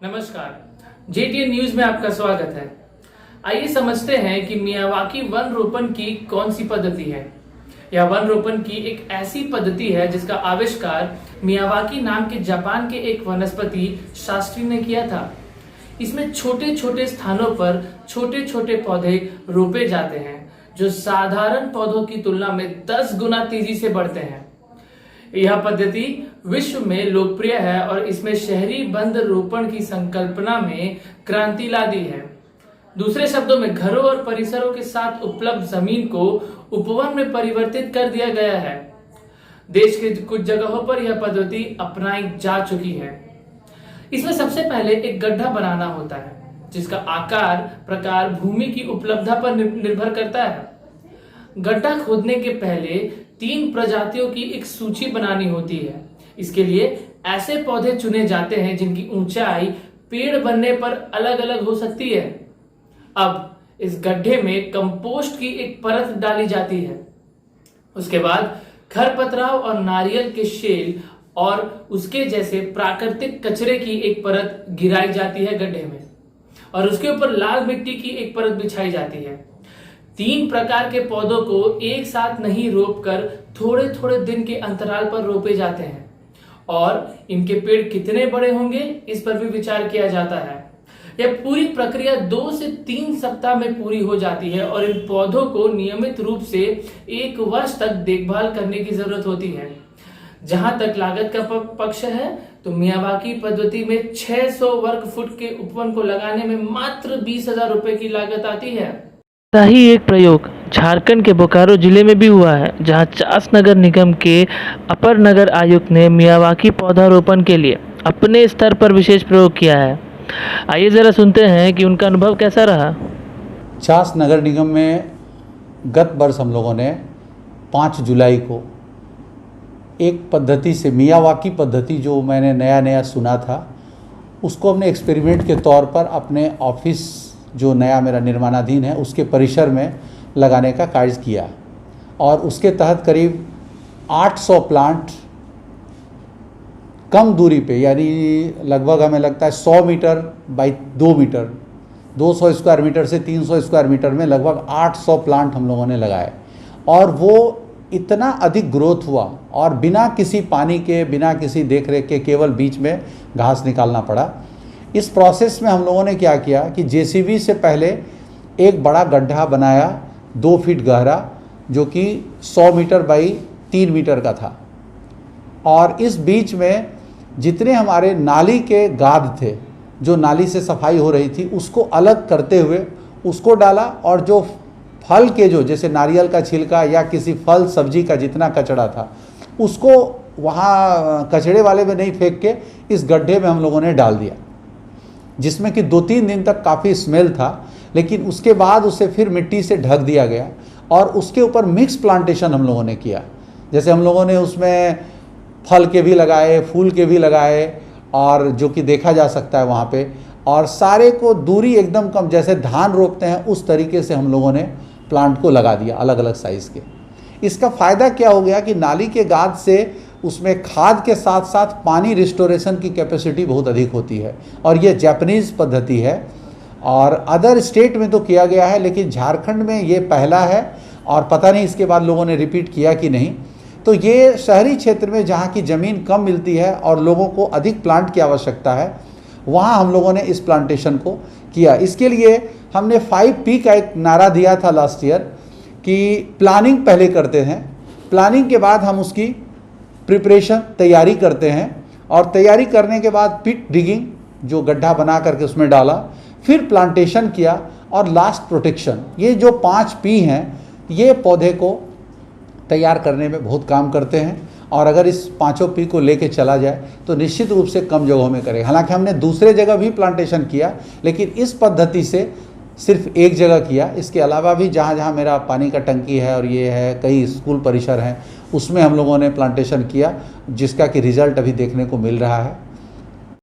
नमस्कार, JTN news में आपका स्वागत है। आइए समझते हैं कि मियावाकी वन रोपण की कौन सी पद्धति है। यह वन रोपण की एक ऐसी पद्धति है जिसका आविष्कार मियावाकी नाम के जापान के एक वनस्पति शास्त्री ने किया था। इसमें छोटे छोटे स्थानों पर छोटे छोटे पौधे रोपे जाते हैं जो साधारण पौधों की तुलना में 10 गुना तेजी से बढ़ते हैं। यह पद्धति विश्व में लोकप्रिय है और इसमें शहरी बंद रोपण की संकल्पना में क्रांति ला दी है। दूसरे शब्दों में घरों और परिसरों के साथ उपलब्ध जमीन को उपवन में परिवर्तित कर दिया गया है। देश के कुछ जगहों पर यह पद्धति अपनाई जा चुकी है। इसमें सबसे पहले एक गड्ढा बनाना होता है जिसका आकार प्रकार भूमि की उपलब्धता पर निर्भर करता है। गड्ढा खोदने के पहले 3 प्रजातियों की एक सूची बनानी होती है। इसके लिए ऐसे पौधे चुने जाते हैं जिनकी ऊंचाई पेड़ बनने पर अलग अलग हो सकती है। अब इस गड्ढे में कंपोस्ट की एक परत डाली जाती है। उसके बाद खरपतवार और नारियल के शेल और उसके जैसे प्राकृतिक कचरे की एक परत गिराई जाती है गड्ढे में और उसके ऊपर लाल मिट्टी की एक परत बिछाई जाती है। 3 प्रकार के पौधों को एक साथ नहीं रोपकर थोड़े थोड़े दिन के अंतराल पर रोपे जाते हैं और इनके पेड़ कितने बड़े होंगे इस पर भी विचार किया जाता है। यह पूरी प्रक्रिया 2 से 3 सप्ताह में पूरी हो जाती है और इन पौधों को नियमित रूप से 1 वर्ष तक देखभाल करने की जरूरत होती है। जहां तक लागत का पक्ष है तो मियावाकी पद्धति में 600 वर्ग फुट के उपवन को लगाने में मात्र 20,000 रुपए की लागत आती है। ऐसा ही एक प्रयोग झारखंड के बोकारो जिले में भी हुआ है, जहां चास नगर निगम के अपर नगर आयुक्त ने मियावाकी पौधारोपण के लिए अपने स्तर पर विशेष प्रयोग किया है। आइए जरा सुनते हैं कि उनका अनुभव कैसा रहा। चास नगर निगम में गत वर्ष हम लोगों ने 5 जुलाई को एक पद्धति से मियावाकी पद्धति जो मैंने नया सुना था उसको हमने एक्सपेरिमेंट के तौर पर अपने ऑफिस जो नया मेरा निर्माणाधीन है उसके परिसर में लगाने का कार्य किया और उसके तहत करीब 800 प्लांट कम दूरी पे, यानी लगभग हमें लगता है 100 meter by 2 meter 200 square meter से 300 स्क्वायर मीटर में लगभग 800 प्लांट हम लोगों ने लगाए और वो इतना अधिक ग्रोथ हुआ और बिना किसी पानी के बिना किसी देखरेख के केवल बीच में घास निकालना पड़ा। इस प्रोसेस में हम लोगों ने क्या किया कि JCB से पहले एक बड़ा गड्ढा बनाया 2 फीट गहरा जो कि 100 मीटर बाई 3 मीटर का था और इस बीच में जितने हमारे नाली के गाद थे जो नाली से सफाई हो रही थी उसको अलग करते हुए उसको डाला और जो फल के जो जैसे नारियल का छिलका या किसी फल सब्जी का जितना कचरा था उसको वहाँ कचड़े वाले में नहीं फेंक के इस गड्ढे में हम लोगों ने डाल दिया, जिसमें कि 2-3 दिन तक काफ़ी स्मेल था, लेकिन उसके बाद उसे फिर मिट्टी से ढक दिया गया और उसके ऊपर मिक्स प्लांटेशन हम लोगों ने किया। जैसे हम लोगों ने उसमें फल के भी लगाए, फूल के भी लगाए और जो कि देखा जा सकता है वहाँ पे, और सारे को दूरी एकदम कम, जैसे धान रोपते हैं उस तरीके से हम लोगों ने प्लांट को लगा दिया अलग अलग साइज़ के। इसका फ़ायदा क्या हो गया कि नाली के गाद से उसमें खाद के साथ साथ पानी रिस्टोरेशन की कैपेसिटी बहुत अधिक होती है और ये जापानीज़ पद्धति है और अदर स्टेट में तो किया गया है लेकिन झारखंड में ये पहला है और पता नहीं इसके बाद लोगों ने रिपीट किया कि नहीं। तो ये शहरी क्षेत्र में जहाँ की ज़मीन कम मिलती है और लोगों को अधिक प्लांट की आवश्यकता है वहाँ हम लोगों ने इस प्लांटेशन को किया। इसके लिए हमने 5P का एक नारा दिया था लास्ट ईयर कि प्लानिंग पहले करते हैं, प्लानिंग के बाद हम उसकी प्रिपरेशन तैयारी करते हैं और तैयारी करने के बाद पिट डिगिंग जो गड्ढा बना करके उसमें डाला, फिर प्लांटेशन किया और लास्ट प्रोटेक्शन। ये जो 5P हैं ये पौधे को तैयार करने में बहुत काम करते हैं और अगर इस 5 P को लेके चला जाए तो निश्चित रूप से कम जगहों में करेगा। हालांकि हमने दूसरे जगह भी प्लांटेशन किया लेकिन इस पद्धति से सिर्फ एक जगह किया। इसके अलावा भी जहाँ जहाँ मेरा पानी का टंकी है और ये है, कई स्कूल परिसर हैं, उसमें हम लोगों ने प्लांटेशन किया जिसका कि रिज़ल्ट अभी देखने को मिल रहा है।